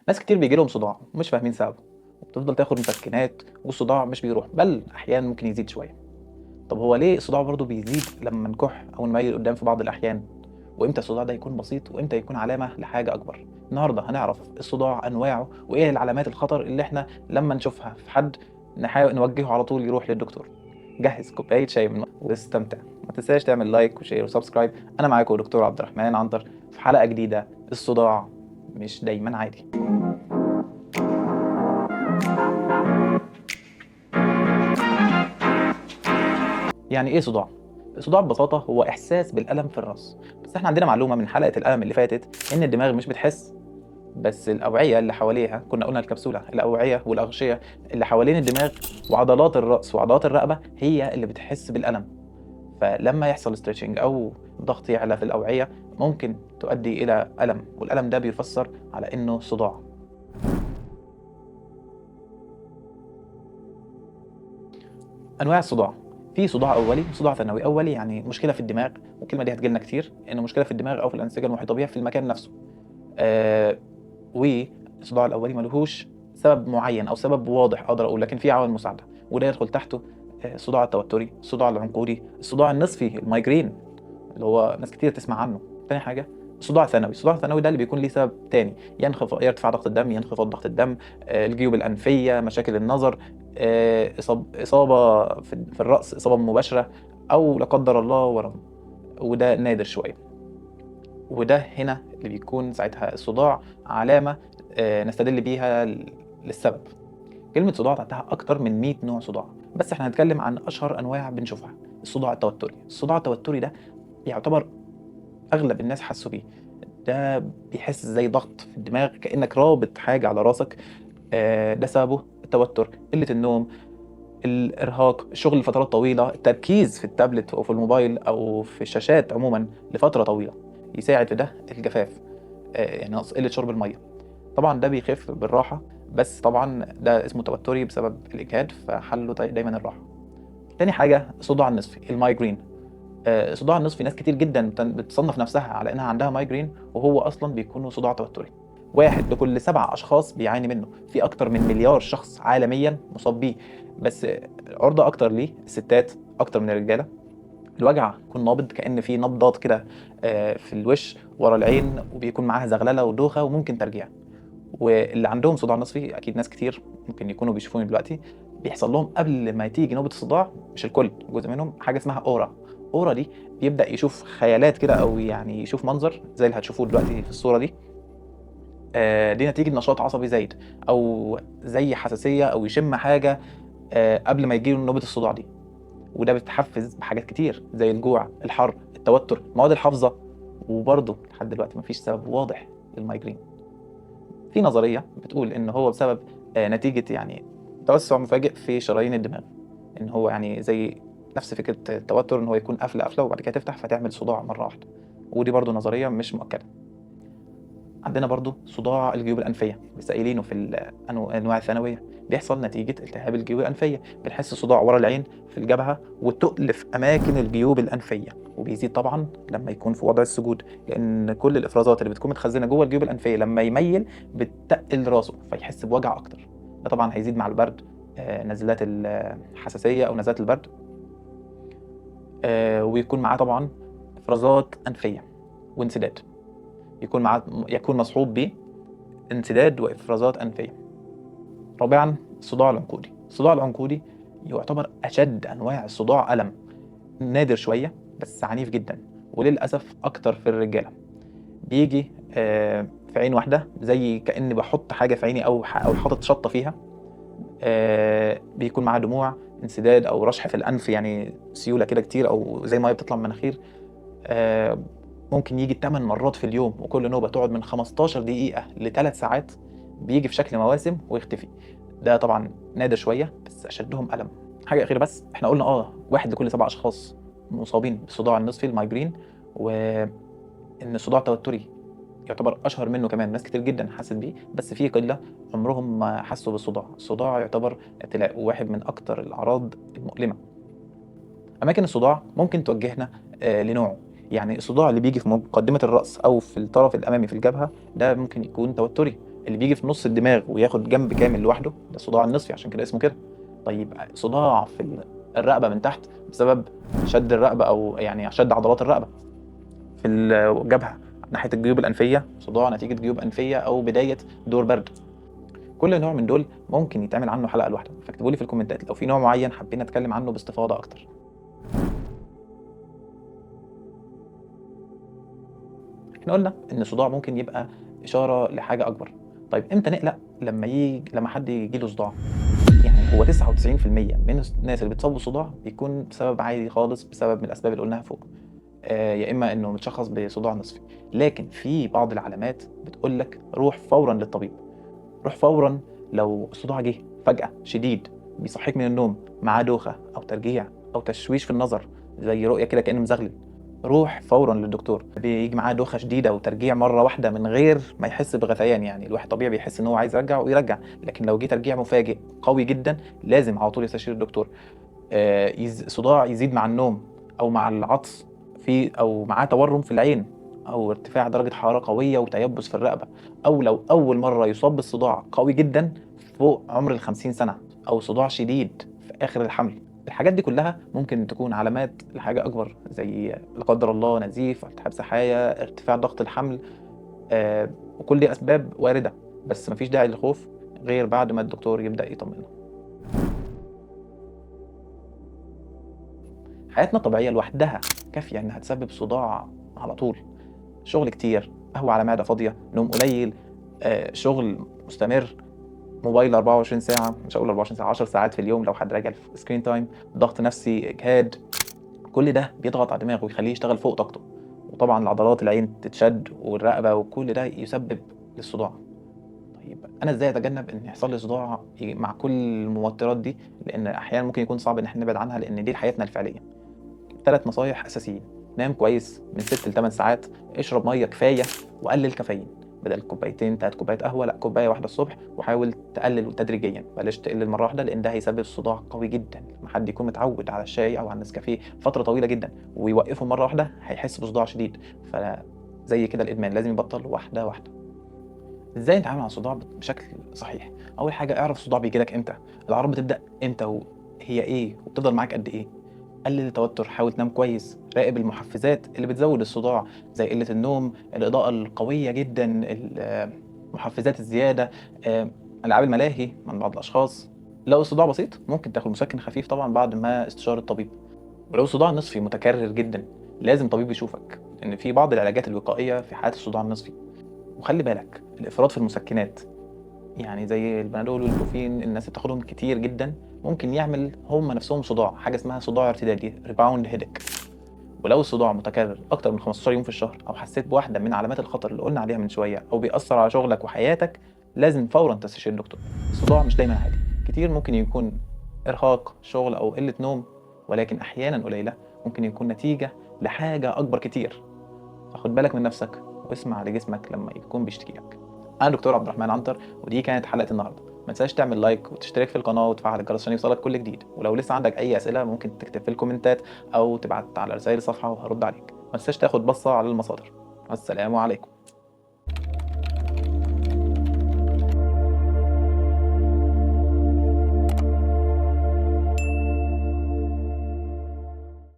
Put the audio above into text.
ناس كتير بيجي لهم صداع ومش فاهمين سببه، وبتفضل تاخد مسكنات والصداع مش بيروح، بل أحيانا ممكن يزيد شوية. طب هو ليه الصداع برضه بيزيد لما نكح أو نميل قدام في بعض الأحيان؟ وإمتى الصداع ده يكون بسيط وإمتى يكون علامة لحاجة أكبر؟ النهاردة هنعرف الصداع أنواعه وإيه العلامات الخطر اللي إحنا لما نشوفها في حد نحاول نوجهه على طول يروح للدكتور. جهز كوباية شاي واستمتع. ما تنساش تعمل لايك وشير وسبسكرايب. أنا معاكم دكتور عبد الرحمن عنتر في حلقة جديدة. الصداع مش دايما عادي. يعني ايه صداع؟ الصداع ببساطة هو إحساس بالألم في الرأس، بس احنا عندنا معلومة من حلقة الألم اللي فاتت إن الدماغ مش بتحس، بس الأوعية اللي حواليها، كنا قلنا الكبسولة، الأوعية والأغشية اللي حوالين الدماغ وعضلات الرأس وعضلات الرقبة هي اللي بتحس بالألم. فلما يحصل ستريتشنج أو ضغط يعلى في الأوعية ممكن تؤدي إلى ألم، والألم ده بيفسر على إنه صداع. انواع الصداع: في صداع اولي وصداع ثانوي. اولي يعني مشكله في الدماغ، والكلمه دي هتجيلنا كتير، انه مشكله في الدماغ او في الانسجه المحيطه بيها في المكان نفسه. آه والصداع الاولي ملهوش سبب معين او سبب واضح اقدر اقول، لكن في عوامل مساعده، وده يدخل تحته الصداع التوتري، الصداع العنقودي، الصداع النصفي المايجرين اللي هو ناس كتير تسمع عنه. تاني حاجه الصداع الثانوي. الصداع الثانوي ده اللي بيكون ليه سبب تاني، يرتفع ضغط الدم، ينخفض ضغط الدم، الجيوب الانفيه، مشاكل النظر، اصابه في الراس، اصابه مباشره، او لا قدر الله ورم، وده نادر شويه. وده هنا اللي بيكون ساعتها الصداع علامه نستدل بيها للسبب. كلمه صداع تحتها اكتر من 100 نوع صداع، بس احنا هنتكلم عن اشهر انواع بنشوفها. الصداع التوتري. الصداع التوتري ده يعتبر اغلب الناس حسوا بيه. ده بيحس زي ضغط في الدماغ، كانك رابط حاجه على راسك. ده سببه التوتر، قله النوم، الارهاق، الشغل لفترات طويله، التركيز في التابلت او في الموبايل او في الشاشات عموما لفتره طويله. يساعد في ده الجفاف، يعني قله شرب الميه. طبعا ده بيخف بالراحه، بس طبعا ده اسمه توتري بسبب الاجهاد، فحله دايما الراحه. تاني حاجه الصداع النصفي المايجرين. الصداع النصفي ناس كتير جدا بتصنف نفسها على انها عندها مايجرين، وهو اصلا بيكون صداع توتري. واحد لكل 7 اشخاص بيعاني منه، في اكتر من مليار شخص عالميا مصاب بيه، بس عرضة اكتر ليه الستات اكتر من الرجاله. الوجع يكون نابض، كأن في نبضات كده في الوش ورا العين، وبيكون معاها زغلله ودوخه وممكن ترجيع. واللي عندهم صداع نصفي اكيد ناس كتير ممكن يكونوا بيشوفوني دلوقتي، بيحصل لهم قبل ما تيجي نوبة الصداع، مش الكل، جزء منهم، حاجة اسمها أورا. أورا دي بيبدأ يشوف خيالات كده، أو يعني يشوف منظر زي اللي هتشوفوه دلوقتي في الصورة دي. دي نتيجة نشاط عصبي زايد، أو زي حساسية، أو يشم حاجة قبل ما يجيله نوبة الصداع دي. وده بيتحفز بحاجات كتير زي الجوع، الحر، التوتر، المواد الحافظة. وبرضه لحد دلوقتي مفيش سبب واضح للمايجرين. في نظرية بتقول إن هو بسبب نتيجة يعني توسع مفاجئ في شرايين الدماغ، إن هو يعني زي نفس فكرة التوتر، إن هو يكون قفلة وبعد كده تفتح فتعمل صداع مرة واحدة. ودي برضو نظرية مش مؤكدة. عندنا برضو صداع الجيوب الأنفية، لسه قايلينه في الأنواع الثانوية. بيحصل نتيجة التهاب الجيوب الأنفية، بنحس صداع ورا العين، في الجبهة، وتقل في أماكن الجيوب الأنفية. وبيزيد طبعا لما يكون في وضع السجود، لأن كل الإفرازات اللي بتكون متخزنة جوه الجيوب الأنفية لما يميل بتتقل راسه فيحس بوجع أكتر. ده طبعا هيزيد مع البرد، نزلات الحساسية أو نزلات البرد. ويكون معاه طبعا إفرازات أنفية وانسداد، يكون مصحوب بيه انسداد وإفرازات أنفية. رابعا الصداع العنقودي. الصداع العنقودي يعتبر أشد أنواع الصداع ألم، نادر شوية بس عنيف جدا، وللأسف أكتر في الرجالة. بيجي في عين واحدة، زي كأني بحط حاجة في عيني أو حاطط شطة فيها. بيكون معاه دموع، انسداد أو رشح في الأنف، يعني سيولة كده كتير، أو زي ما بتطلع من المناخير. آه، ممكن يجي 8 مرات في اليوم، وكل نوبة تقعد من 15 دقيقة ل3 ساعات. بيجي في شكل مواسم ويختفي. ده طبعا نادر شوية بس أشدهم ألم. حاجة أخيرة بس، احنا قلنا واحد لكل 7 أشخاص مصابين بالصداع النصفي المايجرين، وإن الصداع التوتري يعتبر أشهر منه كمان، ناس كتير جدا حست بيه، بس في قلة عمرهم ما حسوا بالصداع. الصداع يعتبر ابتلاء، وواحد من أكتر الأعراض المؤلمة. أماكن الصداع ممكن توجهنا لنوعه. يعني الصداع اللي بيجي في مقدمة الرأس أو في الطرف الأمامي في الجبهة ده ممكن يكون توتري، اللي بيجي في نص الدماغ وياخد جنب كامل لوحده ده الصداع النصفي، عشان كده اسمه كده. طيب صداع في الرقبه من تحت بسبب شد الرقبه، او يعني شد عضلات الرقبه في الجبهه ناحيه الجيوب الانفيه، صداع نتيجه جيوب انفيه او بدايه دور برد. كل نوع من دول ممكن يتعمل عنه حلقه لوحده، فاكتبوا لي في الكومنتات لو في نوع معين حابين اتكلم عنه باستفاضه اكتر. احنا قلنا ان الصداع ممكن يبقى اشاره لحاجه اكبر. طيب امتى نقلق لما حد يجي له صداع؟ يعني هو 99% من الناس اللي بتصاب بالصداع بيكون بسبب عادي خالص، بسبب من الاسباب اللي قلناها فوق. يا اما انه متشخص بصداع نصفي، لكن في بعض العلامات بتقول لك روح فورا للطبيب. روح فورا. لو الصداع جه فجأة شديد، بيصحيك من النوم، معاه دوخة أو ترجيع أو تشويش في النظر، زي رؤية كده كأنه مزغلل، روح فورا للدكتور. بيجي معاه دوخة شديدة وترجيع مرة واحدة من غير ما يحس بغثيان، يعني الواحد طبيعي بيحس إن هو عايز يرجع ويرجع، لكن لو جه ترجيع مفاجئ قوي جدا لازم على طول يستشير الدكتور. صداع يزيد مع النوم أو مع العطس، أو معاه تورم في العين، أو ارتفاع درجة حرارة قوية وتيبس في الرقبة، أو لو أول مرة يصاب بالصداع قوي جدا فوق عمر ال50 سنة، أو صداع شديد في آخر الحمل. الحاجات دي كلها ممكن تكون علامات لحاجة أكبر، زي لا قدر الله نزيف، التهاب سحايا، ارتفاع ضغط الحمل. وكل دي أسباب واردة، بس مفيش داعي للخوف غير بعد ما الدكتور يبدأ يطمنا. حياتنا الطبيعية لوحدها كافية إنها تسبب صداع على طول. شغل كتير، قهوة على معدة فاضية، نوم قليل، شغل مستمر، موبايل 24 ساعة، مش هقول 24 ساعة، 10 ساعات في اليوم لو حد راجع سكرين تايم، ضغط نفسي، إجهاد، كل ده بيضغط على الدماغ ويخليه يشتغل فوق طاقته. وطبعا العضلات العين تتشد والرقبة، وكل ده يسبب للصداع. طيب أنا إزاي أتجنب إن يحصل لي صداع مع كل الموترات دي؟ لأن أحيانا ممكن يكون صعب إن احنا نبعد عنها، لأن دي حياتنا الفعلية. 3 نصايح أساسيين: نام كويس من 6 ل8 ساعات، اشرب مَيّة كفاية، وقلل كافيين. بدل كوبايتين 3 كوبايات قهوة، لأ كوباية واحدة الصبح، وحاول تقلل تدريجيًا، بلاش تقلل مرة واحدة، لأن ده هيسبب صداع قوي جدًا. لما حد يكون متعود على الشاي أو على النسكافيه فترة طويلة جدًا ويوقفه مرة واحدة هيحس بصداع شديد، فزي كده الإدمان لازم يبطل واحدة واحدة. إزاي نتعامل مع الصداع بشكل صحيح؟ أول حاجة اعرف الصداع بييجي لك إمتى، الأعراض بتبدأ إمتى وهي إيه، وبتفضل معاك قد إيه. قلل التوتر، حاول تنام كويس، راقب المحفزات اللي بتزود الصداع زي قلة النوم، الإضاءة القوية جدًا، المحفزات الزيادة، ألعاب الملاهي من بعض الأشخاص. لو الصداع بسيط ممكن تاخد مسكن خفيف طبعًا بعد ما استشارة طبيب. ولو الصداع النصفي متكرر جدًا لازم طبيب يشوفك، لأن في بعض العلاجات الوقائية في حالة الصداع النصفي. وخلي بالك الإفراط في المسكنات، يعني زي البنادول والبروفين، الناس اللي بتاخدهم كتير جدًا ممكن يعمل هم نفسهم صداع، حاجة اسمها صداع ارتدادي rebound headache. ولو الصداع متكرر أكتر من 15 يوم في الشهر، أو حسيت بواحدة من علامات الخطر اللي قلنا عليها من شوية، أو بيأثر على شغلك وحياتك، لازم فورًا تستشير الدكتور. الصداع مش دايمًا عادي، كتير ممكن يكون إرهاق، شغل أو قلة نوم، ولكن أحيانًا قليلة ممكن يكون نتيجة لحاجة أكبر كتير. فخد بالك من نفسك واسمع لجسمك لما يكون بيشتكي لك. أنا دكتور عبد الرحمن عنتر، ودي كانت حلقة النهارده. ما تنساش تعمل لايك وتشترك في القناة وتفعل الجرس عشان يوصلك كل جديد، ولو لسه عندك أي أسئلة ممكن تكتب في الكومنتات أو تبعت على رسائل الصفحة وهرد عليك. ما تنساش تاخد بصة على المصادر. والسلام عليكم.